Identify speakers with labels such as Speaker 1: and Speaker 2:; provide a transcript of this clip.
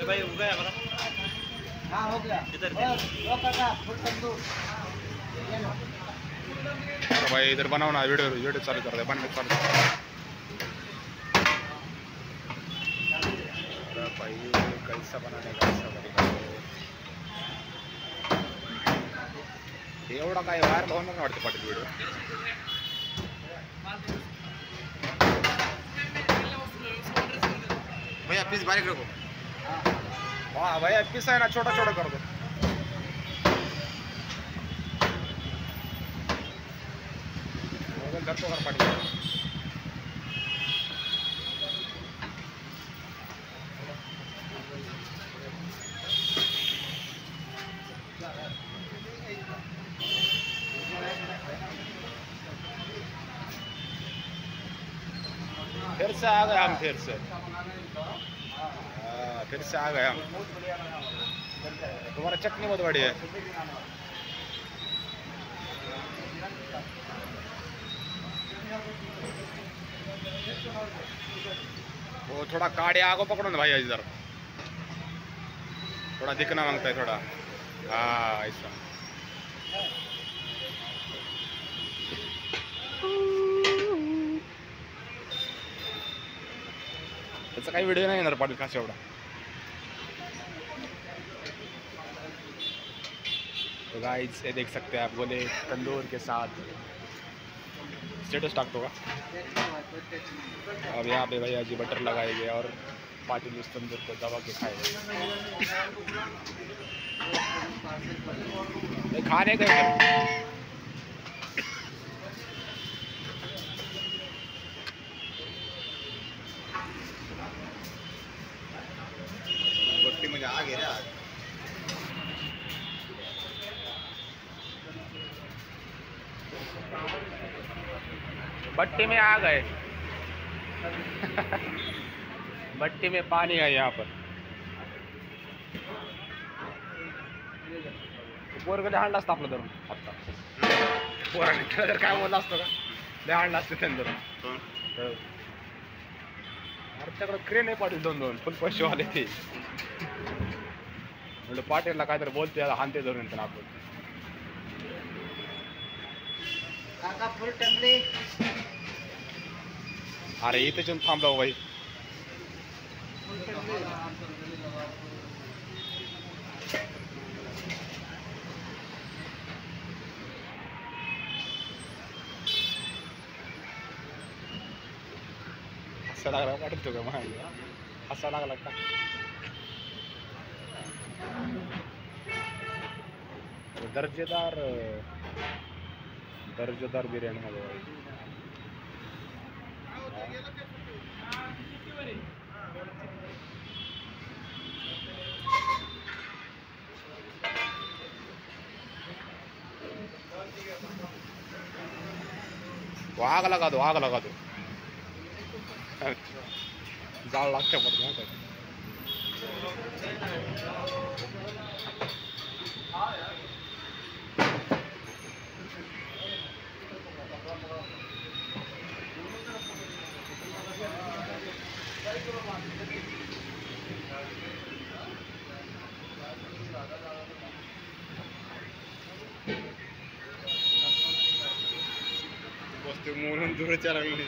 Speaker 1: भाई हो गया हमारा। हाँ हो गया इधर
Speaker 2: भाई इधर बनाओ ना वीडियो वीडियो चालू कर दे बनने चालू कर। अरे भाई कैसा बनाने कैसा बनेगा एवढा काय व्हायरल होणार नाही वाटतं पाटील व्हिडिओ।
Speaker 1: भैया पीस बारीक रखो।
Speaker 2: हाँ भैया पीस है ना छोटा छोटा कर दो। घर तो कर पाटील फिर से आ गए हम फिर से आ गए हम। तुम्हारा चटनी बहुत बढ़िया है। वो थोड़ा काड़े आगो पकड़ो ना भाई इधर थोड़ा दिखना मांगता है थोड़ा। हाँ ऐसा त्याचा काही व्हिडिओ नाही येणार पाटील खास एवढा। तो गाइस ये देख सकते हैं आप बोले तंदूर के साथ स्टेटस टाकतो का। अब यहाँ पे भैया जी बटर लगाएंगे और पाटिल उस तंदूर को दबा के खाएंगे। खाने का
Speaker 1: गोष्टी म्हणजे आग आहे ना।
Speaker 2: भट्टी में आ गए भट्टी में पानी है यहाँ पर। पोरगं हाणला असतं आपलं धरून आत्ता पोराने त्याला जर काय बोलला असतं का लय हाणला असतं त्यांनी धरून। आमच्याकडे क्रेन आहे पाटील दोन दोन फुल पैसेवाले ते म्हणजे पाटीलला काहीतरी बोलते हानते धरून त्यांना आपण।
Speaker 1: काका फुल टंगले
Speaker 2: अरे इथे येऊन थांबलो भाई। हसा लागला वाटत तो का माझ्या हसा लागला का दर्जेदार दर्जेदार बिर्याणी मध्ये आग लगा दो जाळ लागते पडत वस्तू म्हणून दूरच्या लागली